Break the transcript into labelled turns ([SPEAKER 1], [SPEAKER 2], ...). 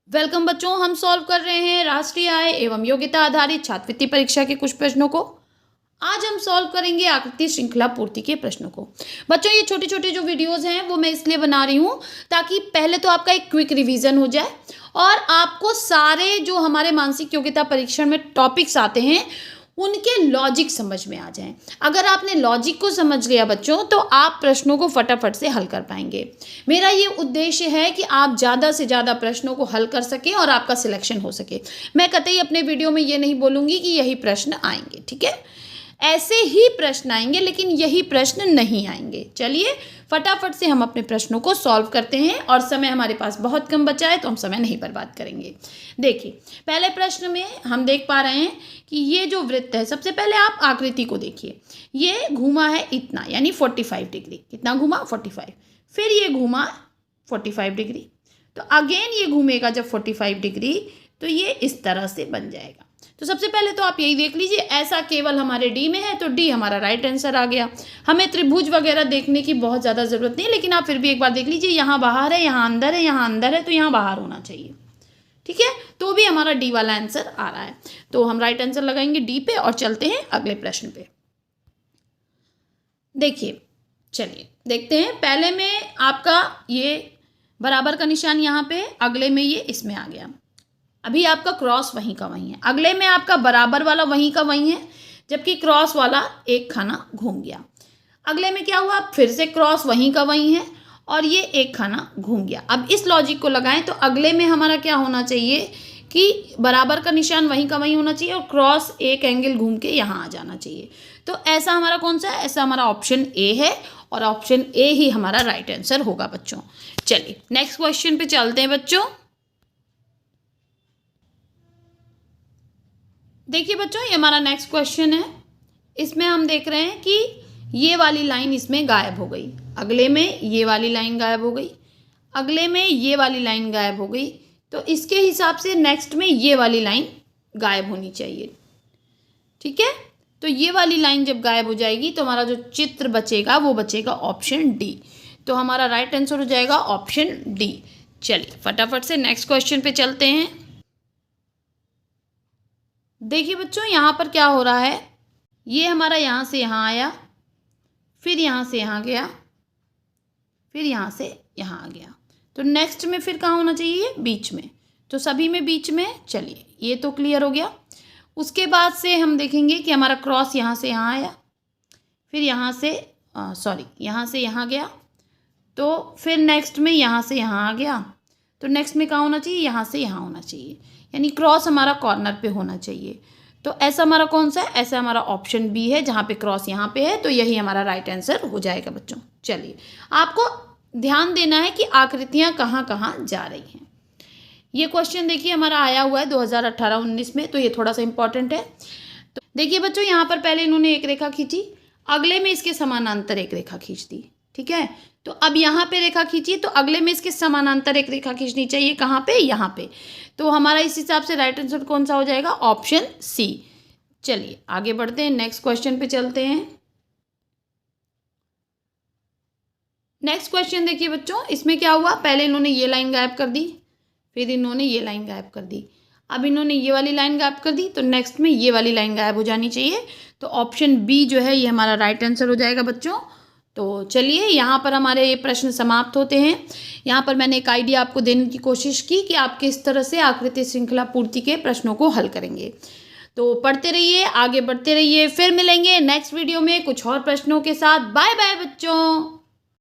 [SPEAKER 1] Welcome बच्चों, हम solve कर रहे हैं राष्ट्रीय आय एवं योग्यता आधारित छात्रवृत्ति परीक्षा के कुछ प्रश्नों को। आज हम सॉल्व करेंगे आकृति श्रृंखला पूर्ति के प्रश्नों को। बच्चों, ये छोटे छोटे जो वीडियोस हैं वो मैं इसलिए बना रही हूँ ताकि पहले तो आपका एक क्विक रिवीजन हो जाए और आपको सारे जो हमारे मानसिक योग्यता परीक्षण में टॉपिक्स आते हैं उनके लॉजिक समझ में आ जाएं। अगर आपने लॉजिक को समझ लिया बच्चों तो आप प्रश्नों को फटाफट से हल कर पाएंगे। मेरा ये उद्देश्य है कि आप ज़्यादा से ज़्यादा प्रश्नों को हल कर सकें और आपका सिलेक्शन हो सके। मैं कतई अपने वीडियो में ये नहीं बोलूँगी कि यही प्रश्न आएंगे, ठीक है। ऐसे ही प्रश्न आएंगे लेकिन यही प्रश्न नहीं आएंगे। चलिए फटाफट से हम अपने प्रश्नों को सॉल्व करते हैं और समय हमारे पास बहुत कम बचा है तो हम समय नहीं बर्बाद करेंगे। देखिए, पहले प्रश्न में हम देख पा रहे हैं कि ये जो वृत्त है, सबसे पहले आप आकृति को देखिए। ये घूमा है इतना, यानी 45 डिग्री। कितना घूमा? 45। फिर ये घूमा 45 डिग्री। तो अगेन ये घूमेगा जब 45 डिग्री तो ये इस तरह से बन जाएगा। तो सबसे पहले तो आप यही देख लीजिए, ऐसा केवल हमारे डी में है तो डी हमारा राइट आंसर आ गया। हमें त्रिभुज वगैरह देखने की बहुत ज़्यादा ज़रूरत नहीं, लेकिन आप फिर भी एक बार देख लीजिए, यहाँ बाहर है, यहाँ अंदर है, यहाँ अंदर है, तो यहाँ बाहर होना चाहिए, ठीक है। तो भी हमारा डी वाला आंसर आ रहा है, तो हम राइट आंसर लगाएंगे डी पे और चलते हैं अगले प्रश्न पे। देखिए, चलिए देखते हैं। पहले में आपका ये बराबर का निशान यहाँ पे, अगले में ये इसमें आ गया। अभी आपका क्रॉस वहीं का वहीं है, अगले में आपका बराबर वाला वहीं का वहीं है, जबकि क्रॉस वाला एक खाना घूम गया। अगले में क्या हुआ? फिर से क्रॉस वहीं का वहीं है और ये एक खाना घूम गया। अब इस लॉजिक को लगाएं तो अगले में हमारा क्या होना चाहिए कि बराबर का निशान वहीं का वहीं होना चाहिए और क्रॉस एक एंगल घूम के यहाँ आ जाना चाहिए। तो ऐसा हमारा कौन सा है? ऐसा हमारा ऑप्शन ए है और ऑप्शन ए ही हमारा राइट आंसर होगा बच्चों। चलिए नेक्स्ट क्वेश्चन पे चलते हैं बच्चों। देखिए बच्चों, ये हमारा नेक्स्ट क्वेश्चन है। इसमें हम देख रहे हैं कि ये वाली लाइन इसमें गायब हो गई, अगले में ये वाली लाइन गायब हो गई, अगले में ये वाली लाइन गायब हो गई। तो इसके हिसाब से नेक्स्ट में ये वाली लाइन गायब होनी चाहिए, ठीक है। तो ये वाली लाइन जब गायब हो जाएगी तो हमारा जो चित्र बचेगा वो बचेगा ऑप्शन डी। तो हमारा राइट आंसर हो जाएगा ऑप्शन डी। चलिए फटाफट से नेक्स्ट क्वेश्चन पे चलते हैं। देखिए बच्चों, यहाँ पर क्या हो रहा है, ये हमारा यहाँ से यहाँ आया, फिर यहाँ से यहाँ गया, फिर यहाँ से यहाँ आ गया। तो नेक्स्ट में फिर कहाँ होना चाहिए? बीच में। तो सभी में बीच में। चलिए ये तो क्लियर हो गया। उसके बाद से हम देखेंगे कि हमारा क्रॉस यहाँ से यहाँ आया, फिर यहाँ से यहाँ से यहाँ गया, तो फिर नेक्स्ट में यहाँ से यहाँ आ गया। तो नेक्स्ट में कहाँ होना चाहिए? यहाँ से यहाँ होना चाहिए, यानी क्रॉस हमारा कॉर्नर पे होना चाहिए। तो ऐसा हमारा कौन सा है? ऐसा हमारा ऑप्शन बी है, जहाँ पे क्रॉस यहाँ पे है, तो यही हमारा राइट आंसर हो जाएगा बच्चों। चलिए, आपको ध्यान देना है कि आकृतियाँ कहाँ कहाँ जा रही हैं। ये क्वेश्चन देखिए हमारा आया हुआ है 2018-19 में, तो ये थोड़ा सा इंपॉर्टेंट है। तो देखिए बच्चों, यहाँ पर पहले इन्होंने एक रेखा खींची, अगले में इसके समानांतर एक रेखा खींच दी, ठीक है। तो अब यहाँ पे रेखा खींची तो अगले में इसके समानांतर एक रेखा खींचनी चाहिए। कहाँ पे? यहाँ पे। तो हमारा इस हिसाब से राइट आंसर कौन सा हो जाएगा? Option C. चलिए आगे बढ़ते हैं, नेक्स्ट क्वेश्चन पे चलते हैं। नेक्स्ट क्वेश्चन देखिए बच्चों, इसमें क्या हुआ? पहले इन्होंने ये लाइन गायब कर दी, फिर इन्होंने ये लाइन गायब कर दी, अब इन्होंने ये वाली लाइन गायब कर दी, तो नेक्स्ट में ये वाली लाइन गायब हो जानी चाहिए। तो ऑप्शन बी जो है ये हमारा राइट आंसर हो जाएगा बच्चों। तो चलिए यहाँ पर हमारे ये प्रश्न समाप्त होते हैं। यहाँ पर मैंने एक आइडिया आपको देने की कोशिश की कि आप किस तरह से आकृति श्रृंखला पूर्ति के प्रश्नों को हल करेंगे। तो पढ़ते रहिए, आगे बढ़ते रहिए, फिर मिलेंगे नेक्स्ट वीडियो में कुछ और प्रश्नों के साथ। बाय बाय बच्चों।